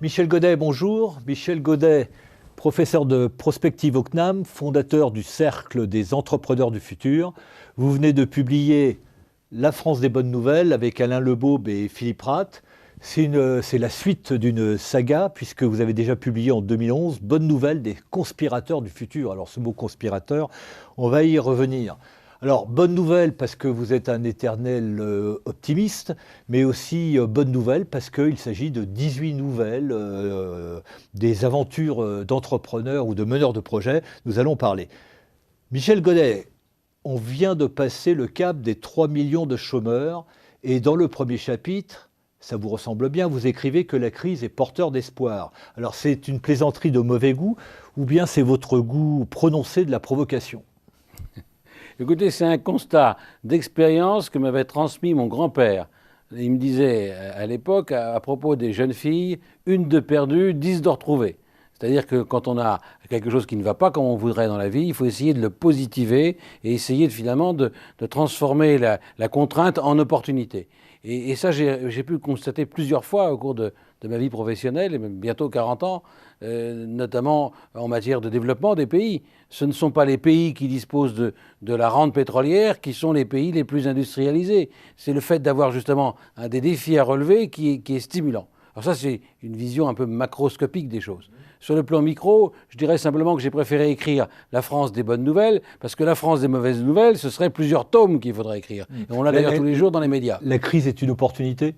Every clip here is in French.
Michel Godet, bonjour. Michel Godet, professeur de prospective au CNAM, fondateur du Cercle des entrepreneurs du futur. Vous venez de publier La France des bonnes nouvelles avec Alain Lebaube et Philippe Rath. C'est la suite d'une saga, puisque vous avez déjà publié en 2011 Bonnes nouvelles des conspirateurs du futur. Alors ce mot conspirateur, on va y revenir. Alors, bonne nouvelle parce que vous êtes un éternel optimiste, mais aussi bonne nouvelle parce qu'il s'agit de 18 nouvelles des aventures d'entrepreneurs ou de meneurs de projets. Nous allons parler. Michel Godet, on vient de passer le cap des 3 millions de chômeurs et dans le premier chapitre, ça vous ressemble bien, vous écrivez que la crise est porteur d'espoir. Alors, c'est une plaisanterie de mauvais goût ou bien c'est votre goût prononcé de la provocation ? Écoutez, c'est un constat d'expérience que m'avait transmis mon grand-père. Il me disait à l'époque, à propos des jeunes filles, 1 de perdue, 10 de retrouvée. C'est-à-dire que quand on a quelque chose qui ne va pas comme on voudrait dans la vie, il faut essayer de le positiver et essayer finalement de transformer la contrainte en opportunité. Et ça, j'ai pu le constater plusieurs fois au cours de ma vie professionnelle, et même bientôt 40 ans, notamment en matière de développement des pays. Ce ne sont pas les pays qui disposent de la rente pétrolière qui sont les pays les plus industrialisés. C'est le fait d'avoir justement un des défis à relever qui est stimulant. Alors ça, c'est une vision un peu macroscopique des choses. Sur le plan micro, je dirais simplement que j'ai préféré écrire La France des bonnes nouvelles, parce que La France des mauvaises nouvelles, ce serait plusieurs tomes qu'il faudrait écrire. Et on l'a d'ailleurs tous les jours dans les médias. La crise est une opportunité ?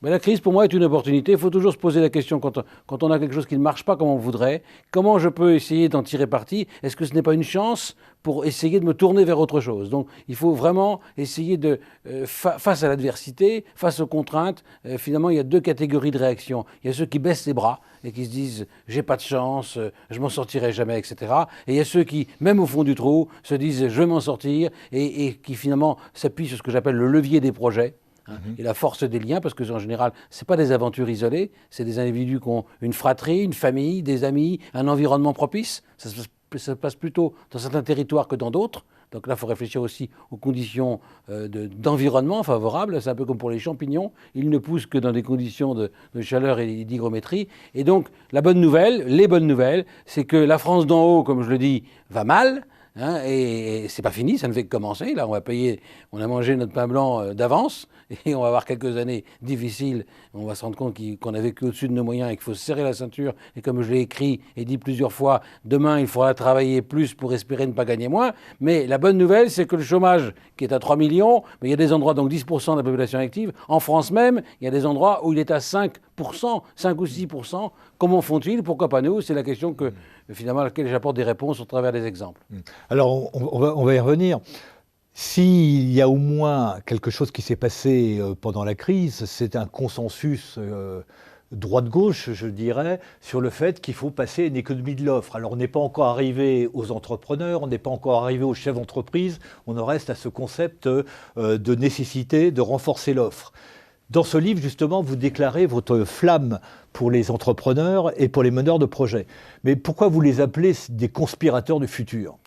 Mais la crise, pour moi, est une opportunité. Il faut toujours se poser la question, quand on a quelque chose qui ne marche pas comme on voudrait, comment je peux essayer d'en tirer parti ? Est-ce que ce n'est pas une chance pour essayer de me tourner vers autre chose ? Donc, il faut vraiment essayer de, face à l'adversité, face aux contraintes, finalement, il y a 2 catégories de réactions. Il y a ceux qui baissent les bras et qui se disent « j'ai pas de chance, je m'en sortirai jamais, etc. » Et il y a ceux qui, même au fond du trou, se disent « je vais m'en sortir » et qui finalement s'appuient sur ce que j'appelle le levier des projets. Et la force des liens, parce que en général, ce n'est pas des aventures isolées, c'est des individus qui ont une fratrie, une famille, des amis, un environnement propice. Ça se passe plutôt dans certains territoires que dans d'autres. Donc là, il faut réfléchir aussi aux conditions d'environnement favorables. C'est un peu comme pour les champignons. Ils ne poussent que dans des conditions de chaleur et d'hygrométrie. Et donc, la bonne nouvelle, les bonnes nouvelles, c'est que la France d'en haut, comme je le dis, va mal. Et c'est pas fini, ça ne fait que commencer. Là, on a mangé notre pain blanc d'avance et on va avoir quelques années difficiles. On va se rendre compte qu'on a vécu au-dessus de nos moyens et qu'il faut se serrer la ceinture. Et comme je l'ai écrit et dit plusieurs fois, demain, il faudra travailler plus pour espérer ne pas gagner moins. Mais la bonne nouvelle, c'est que le chômage, qui est à 3 millions, mais il y a des endroits, donc 10% de la population active, en France même, il y a des endroits où il est à 5%, 5 ou 6%. Comment font-ils ? Pourquoi pas nous ? C'est la question finalement à laquelle j'apporte des réponses au travers des exemples. Alors, on va y revenir. S'il y a au moins quelque chose qui s'est passé pendant la crise, c'est un consensus droite-gauche, je dirais, sur le fait qu'il faut passer à une économie de l'offre. Alors, on n'est pas encore arrivé aux entrepreneurs, on n'est pas encore arrivé aux chefs d'entreprise, on en reste à ce concept de nécessité de renforcer l'offre. Dans ce livre, justement, vous déclarez votre flamme pour les entrepreneurs et pour les meneurs de projets. Mais pourquoi vous les appelez des conspirateurs du futur ?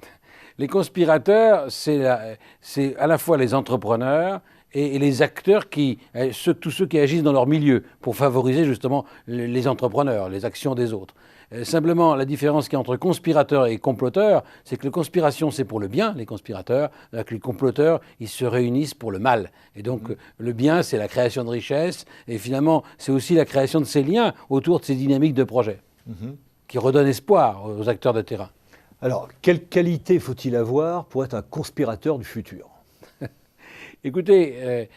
Les conspirateurs, c'est à la fois les entrepreneurs et les acteurs, tous ceux qui agissent dans leur milieu pour favoriser justement les entrepreneurs, les actions des autres. Simplement, la différence qu'il y a entre conspirateurs et comploteurs, c'est que la conspiration, c'est pour le bien, les conspirateurs, alors que les comploteurs, ils se réunissent pour le mal. Et donc, le bien, c'est la création de richesses, et finalement, c'est aussi la création de ces liens autour de ces dynamiques de projet, qui redonnent espoir aux acteurs de terrain. Alors, quelle qualité faut-il avoir pour être un conspirateur du futur ? Écoutez,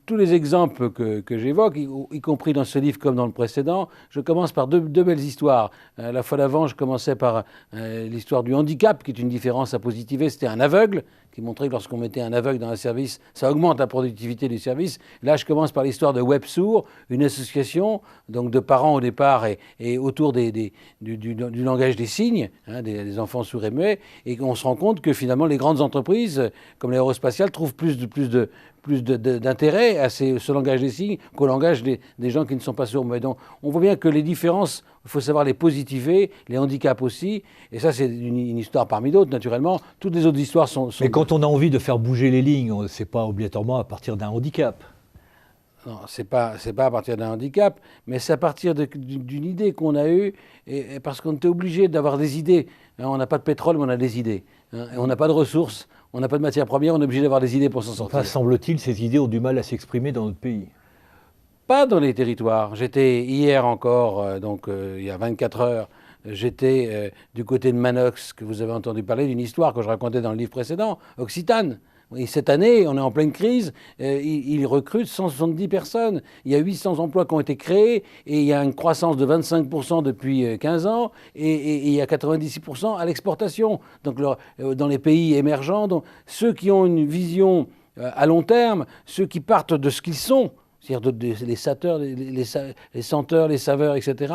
tous les exemples que j'évoque, y compris dans ce livre comme dans le précédent, je commence par deux belles histoires. La fois d'avant, je commençais par l'histoire du handicap, qui est une différence à positiver. C'était un aveugle qui montrait que lorsqu'on mettait un aveugle dans un service, ça augmente la productivité du service. Là, je commence par l'histoire de WebSourds, une association donc de parents au départ et autour du langage des signes, des enfants sourds et muets, et on se rend compte que finalement les grandes entreprises, comme l'aérospatiale, trouvent plus d'intérêt à ce langage des signes qu'au langage des gens qui ne sont pas sourds. Mais donc, on voit bien que les différences, il faut savoir les positiver, les handicaps aussi, et ça c'est une histoire parmi d'autres, naturellement. Toutes les autres histoires sont... Mais quand on a envie de faire bouger les lignes, c'est pas obligatoirement à partir d'un handicap. Non, c'est pas à partir d'un handicap, mais c'est à partir d'une idée qu'on a eue, et parce qu'on était obligé d'avoir des idées. Hein, on n'a pas de pétrole, mais on a des idées. Hein, et on n'a pas de ressources, on n'a pas de matières premières, on est obligé d'avoir des idées pour s'en sortir. Enfin, semble-t-il, ces idées ont du mal à s'exprimer dans notre pays. Pas dans les territoires. J'étais hier encore, il y a 24 heures, j'étais du côté de Manox, que vous avez entendu parler d'une histoire que je racontais dans le livre précédent, Occitane. Et cette année, on est en pleine crise, ils recrutent 170 personnes. Il y a 800 emplois qui ont été créés et il y a une croissance de 25% depuis 15 ans et il y a 96% à l'exportation. Donc dans les pays émergents, donc, ceux qui ont une vision à long terme, ceux qui partent de ce qu'ils sont, c'est-à-dire les senteurs, les saveurs, etc.,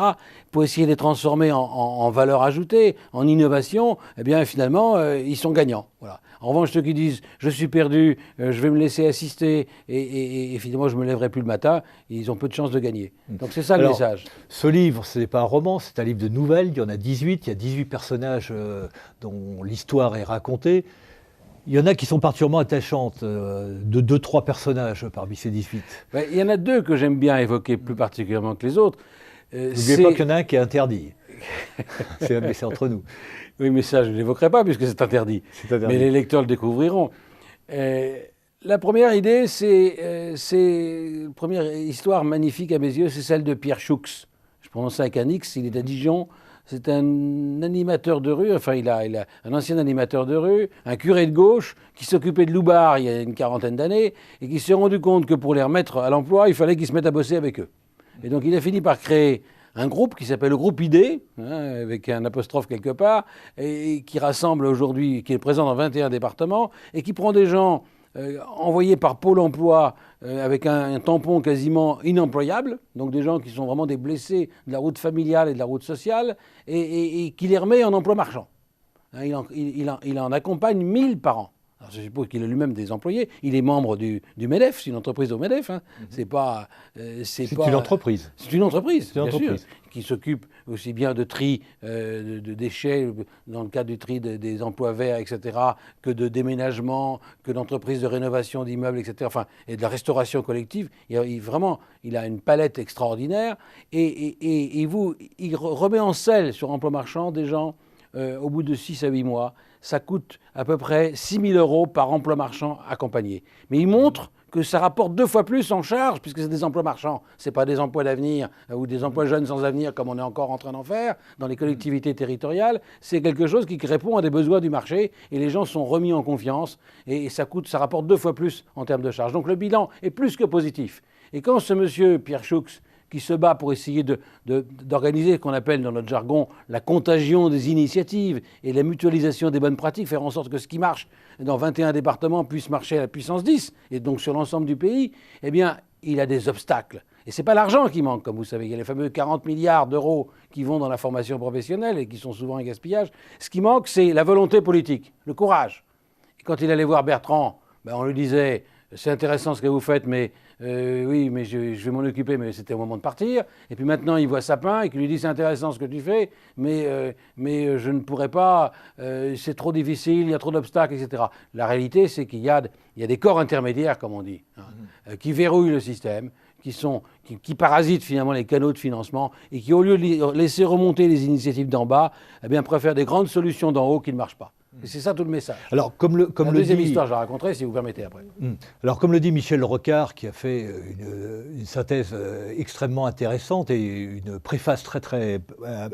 pour essayer de les transformer en valeur ajoutée, en innovation, eh bien finalement, ils sont gagnants. Voilà. En revanche, ceux qui disent « je suis perdu, je vais me laisser assister et finalement je ne me lèverai plus le matin », ils ont peu de chances de gagner. Donc c'est ça le message. Ce livre, ce n'est pas un roman, c'est un livre de nouvelles, il y en a 18, il y a 18 personnages dont l'histoire est racontée. Il y en a qui sont particulièrement attachantes, de 2-3 personnages parmi ces 18. Ben, il y en a deux que j'aime bien évoquer plus particulièrement que les autres. N'oubliez pas qu'il y en a un qui est interdit. Mais c'est entre nous. Oui, mais ça, je ne l'évoquerai pas puisque c'est interdit. Mais les lecteurs le découvriront. La première idée, la première histoire magnifique à mes yeux, c'est celle de Pierre Choux. Je prononce ça avec un X, il est à Dijon. C'est un animateur de rue, enfin il a un ancien animateur de rue, un curé de gauche qui s'occupait de loupards il y a une quarantaine d'années et qui s'est rendu compte que pour les remettre à l'emploi, il fallait qu'ils se mettent à bosser avec eux. Et donc il a fini par créer un groupe qui s'appelle le groupe ID, hein, avec un apostrophe quelque part, et qui rassemble aujourd'hui, qui est présent dans 21 départements, et qui prend des gens envoyés par Pôle emploi avec un tampon quasiment inemployable, donc des gens qui sont vraiment des blessés de la route familiale et de la route sociale, et qui les remet en emploi marchand. Hein, il en accompagne 1000 par an. Alors, je suppose qu'il a lui-même des employés. Il est membre du MEDEF, c'est une entreprise au MEDEF. Hein. C'est une entreprise. C'est une entreprise, bien sûr, qui s'occupe aussi bien de tri de déchets, dans le cadre du tri des emplois verts, etc., que de déménagement, que d'entreprises de rénovation d'immeubles, etc., enfin, et de la restauration collective. Il a une palette extraordinaire et il remet en selle sur emploi marchand des gens au bout de 6 à 8 mois. Ça coûte à peu près 6 000 € par emploi marchand accompagné. Mais il montre que ça rapporte 2 fois plus en charge, puisque c'est des emplois marchands. Ce n'est pas des emplois d'avenir ou des emplois jeunes sans avenir, comme on est encore en train d'en faire dans les collectivités territoriales. C'est quelque chose qui répond à des besoins du marché, et les gens sont remis en confiance, et ça rapporte 2 fois plus en termes de charge. Donc le bilan est plus que positif. Et quand ce monsieur Pierre Choux, qui se bat pour essayer d'organiser ce qu'on appelle dans notre jargon la contagion des initiatives et la mutualisation des bonnes pratiques, faire en sorte que ce qui marche dans 21 départements puisse marcher à la puissance 10, et donc sur l'ensemble du pays, eh bien, il a des obstacles. Et ce n'est pas l'argent qui manque, comme vous savez. Il y a les fameux 40 milliards d'euros qui vont dans la formation professionnelle et qui sont souvent un gaspillage. Ce qui manque, c'est la volonté politique, le courage. Et quand il allait voir Bertrand, on lui disait « c'est intéressant ce que vous faites, mais oui, mais je vais m'en occuper, mais c'était au moment de partir. » Et puis maintenant, il voit Sapin et qui lui dit « c'est intéressant ce que tu fais, mais je ne pourrais pas, c'est trop difficile, il y a trop d'obstacles, etc. » La réalité, c'est qu'il y a des corps intermédiaires, comme on dit, hein, qui verrouillent le système, qui parasitent finalement les canaux de financement et qui, au lieu de laisser remonter les initiatives d'en bas, eh bien, préfèrent des grandes solutions d'en haut qui ne marchent pas. Et c'est ça tout le message. Alors, la deuxième histoire, je la raconterai si vous permettez après. Alors, comme le dit Michel Rocard, qui a fait une synthèse extrêmement intéressante et une préface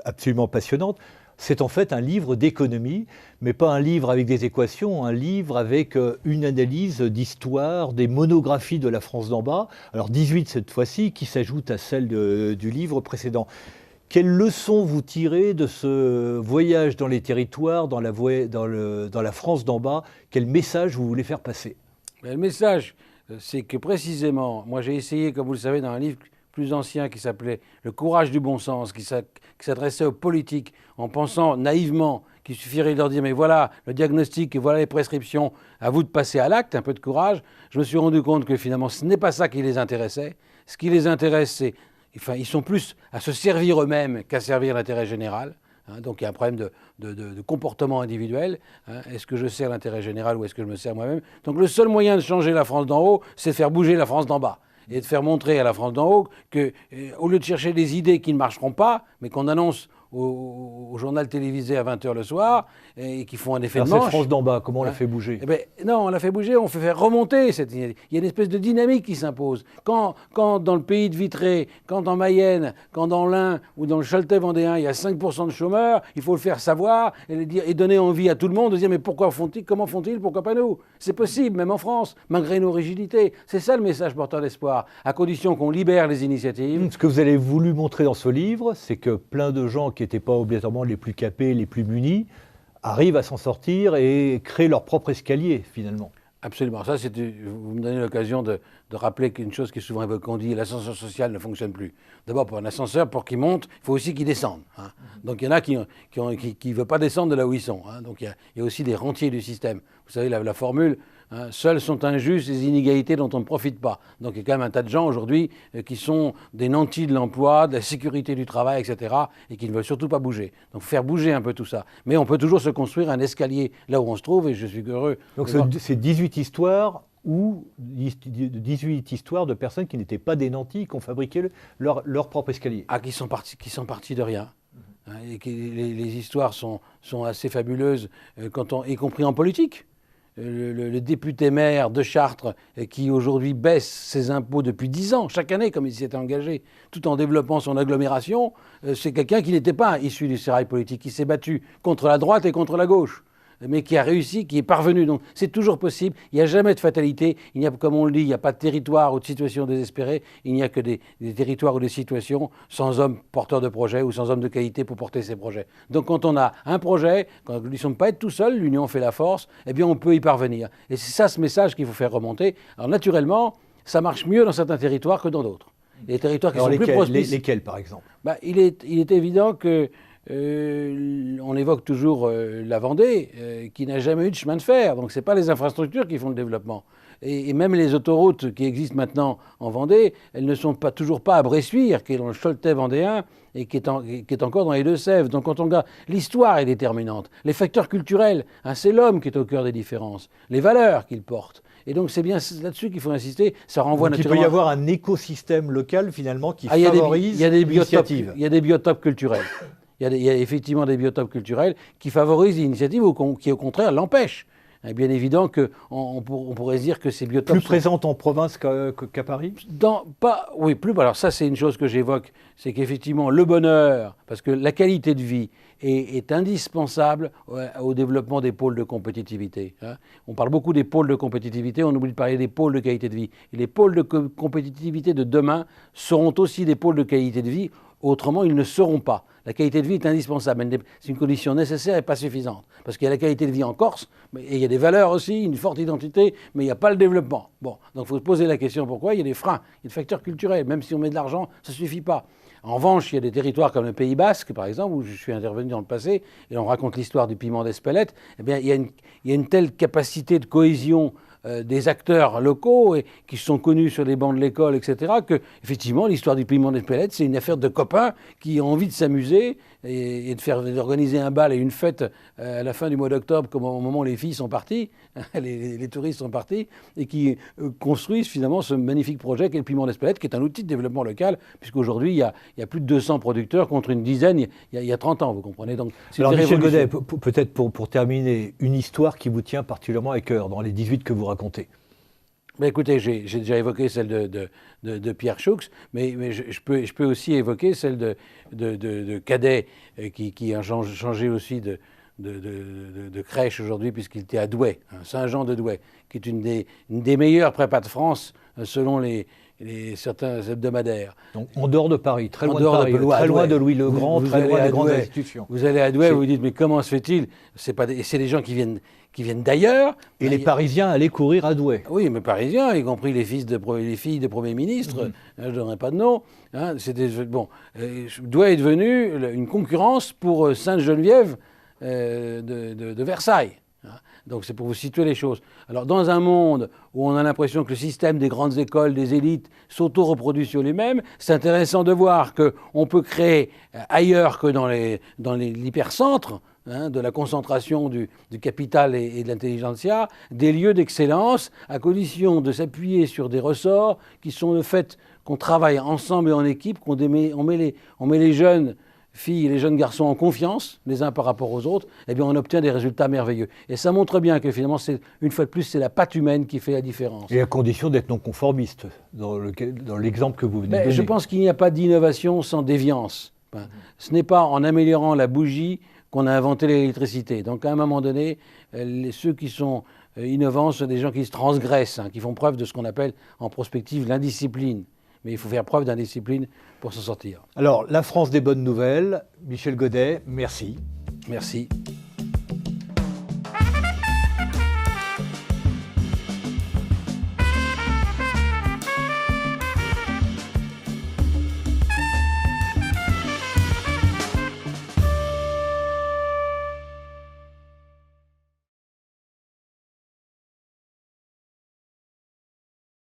absolument passionnante, c'est en fait un livre d'économie, mais pas un livre avec des équations, un livre avec une analyse d'histoire, des monographies de la France d'en bas. Alors 18 cette fois-ci, qui s'ajoute à celle du livre précédent. Quelles leçons vous tirez de ce voyage dans les territoires, dans la France d'en bas? Quel message vous voulez faire passer? Le message, c'est que précisément, moi j'ai essayé, comme vous le savez, dans un livre plus ancien qui s'appelait « Le courage du bon sens », qui s'adressait aux politiques en pensant naïvement qu'il suffirait de leur dire « mais voilà le diagnostic et voilà les prescriptions, à vous de passer à l'acte, un peu de courage ». Je me suis rendu compte que finalement ce n'est pas ça qui les intéressait. Ce qui les intéresse, c'est... Enfin, ils sont plus à se servir eux-mêmes qu'à servir l'intérêt général. Hein, donc il y a un problème de comportement individuel. Hein, est-ce que je sers l'intérêt général ou est-ce que je me sers moi-même? Donc le seul moyen de changer la France d'en haut, c'est de faire bouger la France d'en bas. et de faire montrer à la France d'en haut que, au lieu de chercher des idées qui ne marcheront pas, mais qu'on annonce au journal télévisé à 20h le soir et qui font un effet de manche. Cette France d'en bas, comment on la fait bouger? Non, on la fait bouger, on fait faire remonter cette idée. Il y a une espèce de dynamique qui s'impose. Quand dans le pays de Vitré, quand en Mayenne, quand dans l'Ain ou dans le Choletais vendéen, il y a 5% de chômeurs, il faut le faire savoir et donner envie à tout le monde de dire mais pourquoi font-ils, comment font-ils, pourquoi pas nous? C'est possible, même en France, malgré nos rigidités. C'est ça le message porteur d'espoir, à condition qu'on libère les initiatives. Ce que vous avez voulu montrer dans ce livre, c'est que plein de gens qui n'étaient pas obligatoirement les plus capés, les plus munis, arrivent à s'en sortir et créent leur propre escalier, finalement. Absolument. Ça, vous me donnez l'occasion de rappeler qu'une chose qui est souvent évoquée, on dit l'ascenseur social ne fonctionne plus. D'abord, pour un ascenseur, pour qu'il monte, il faut aussi qu'il descende. Hein. Donc, il y en a qui ne veulent pas descendre de là où ils sont. Hein. Donc, il y a aussi des rentiers du système. Vous savez, la formule, hein, seuls sont injustes les inégalités dont on ne profite pas. Donc, il y a quand même un tas de gens aujourd'hui qui sont des nantis de l'emploi, de la sécurité du travail, etc., et qui ne veulent surtout pas bouger. Donc, faire bouger un peu tout ça. Mais on peut toujours se construire un escalier là où on se trouve, et je suis heureux. Donc, c'est 18 histoires ou 18 histoires de personnes qui n'étaient pas des nantis, qui ont fabriqué leur propre escalier. Ah, qui sont partis de rien. Et les histoires sont assez fabuleuses, y compris en politique. Le député maire de Chartres, qui aujourd'hui baisse ses impôts depuis 10 ans, chaque année, comme il s'y était engagé, tout en développant son agglomération, c'est quelqu'un qui n'était pas issu du sérail politique, qui s'est battu contre la droite et contre la gauche, mais qui a réussi, qui est parvenu. Donc c'est toujours possible, il n'y a jamais de fatalité, il n'y a, comme on le dit, il n'y a pas de territoire ou de situation désespérée, il n'y a que des territoires ou des situations sans hommes porteurs de projets ou sans hommes de qualité pour porter ces projets. Donc quand on a un projet, quand nous ne sommes pas être tout seul, l'union fait la force, eh bien on peut y parvenir. Et c'est ça ce message qu'il faut faire remonter. Alors naturellement, ça marche mieux dans certains territoires que dans d'autres. Les territoires qui sont plus propices. Lesquels, par exemple? Il est évident que on évoque toujours la Vendée, qui n'a jamais eu de chemin de fer. Donc, ce n'est pas les infrastructures qui font le développement. Et même les autoroutes qui existent maintenant en Vendée, elles ne sont toujours pas à Bressuire, qui est dans le Choletais vendéen, et qui est encore dans les Deux-Sèvres. Donc, quand on regarde, l'histoire est déterminante. Les facteurs culturels, hein, c'est l'homme qui est au cœur des différences. Les valeurs qu'il porte. Et donc, c'est bien là-dessus qu'il faut insister. Ça renvoie donc, naturellement... il peut y avoir un écosystème local, finalement, qui favorise l'initiative. Il y a des biotopes culturels. Il y a effectivement des biotopes culturels qui favorisent l'initiative ou qui, au contraire, l'empêchent. Bien évident qu'on pourrait dire que ces biotopes... Plus présentes en province qu'à Paris? Oui, plus. Alors ça, c'est une chose que j'évoque, c'est qu'effectivement, le bonheur, parce que la qualité de vie est indispensable au développement des pôles de compétitivité. Hein. On parle beaucoup des pôles de compétitivité, on oublie de parler des pôles de qualité de vie. Et les pôles de compétitivité de demain seront aussi des pôles de qualité de vie, autrement ils ne seront pas. La qualité de vie est indispensable, c'est une condition nécessaire et pas suffisante. Parce qu'il y a la qualité de vie en Corse, et il y a des valeurs aussi, une forte identité, mais il n'y a pas le développement. Bon, donc il faut se poser la question pourquoi. Il y a des freins, il y a des facteurs culturels. Même si on met de l'argent, ça ne suffit pas. En revanche, il y a des territoires comme le Pays Basque, par exemple, où je suis intervenu dans le passé, et on raconte l'histoire du piment d'Espelette. Eh bien, il y a une telle capacité de cohésion des acteurs locaux et qui sont connus sur les bancs de l'école, etc., que, effectivement, l'histoire du piment d'Espelette, c'est une affaire de copains qui ont envie de s'amuser et d'organiser un bal et une fête à la fin du mois d'octobre, comme au moment où les filles sont parties, les touristes sont partis, et qui construisent finalement ce magnifique projet qu'est le piment d'Espelette, qui est un outil de développement local, puisqu'aujourd'hui, il y a plus de 200 producteurs contre une dizaine il y a 30 ans, vous comprenez. Donc, alors, Michel Godet, peut-être pour terminer, une histoire qui vous tient particulièrement à cœur dans les 18 que vous racontez. Écoutez, j'ai déjà évoqué celle de Pierre Choux, mais je peux aussi évoquer celle de Cadet, qui a changé aussi de crèche aujourd'hui, puisqu'il était à Douai, hein, Saint-Jean-de-Douai, qui est une des meilleures prépas de France, selon certains hebdomadaires. Donc en dehors de Paris, très loin de Paris, très loin de Louis le Grand, très loin des grandes institutions. Vous allez à Douai, vous vous dites, mais comment se fait-il? C'est des gens qui viennent d'ailleurs. Et les Parisiens allaient courir à Douai. Oui, mais Parisiens, y compris les filles de premiers ministres, je ne donnerai pas de nom. Hein, Douai est devenu une concurrence pour Sainte-Geneviève de Versailles. Donc c'est pour vous situer les choses. Alors dans un monde où on a l'impression que le système des grandes écoles, des élites, s'auto-reproduit sur lui-même, c'est intéressant de voir qu'on peut créer ailleurs que dans l'hypercentre, hein, de la concentration du capital et de l'intelligentsia, des lieux d'excellence, à condition de s'appuyer sur des ressorts qui sont le fait qu'on travaille ensemble et en équipe, on met les jeunes filles et les jeunes garçons en confiance, les uns par rapport aux autres, eh bien on obtient des résultats merveilleux. Et ça montre bien que finalement, une fois de plus, c'est la patte humaine qui fait la différence. Et à condition d'être non conformiste, dans l'exemple que vous venez de donner. Je pense qu'il n'y a pas d'innovation sans déviance. Ce n'est pas en améliorant la bougie qu'on a inventé l'électricité. Donc à un moment donné, ceux qui sont innovants sont des gens qui se transgressent, qui font preuve de ce qu'on appelle en prospective l'indiscipline. Mais il faut faire preuve d'indiscipline pour s'en sortir. Alors, la France des bonnes nouvelles, Michel Godet, merci. Merci.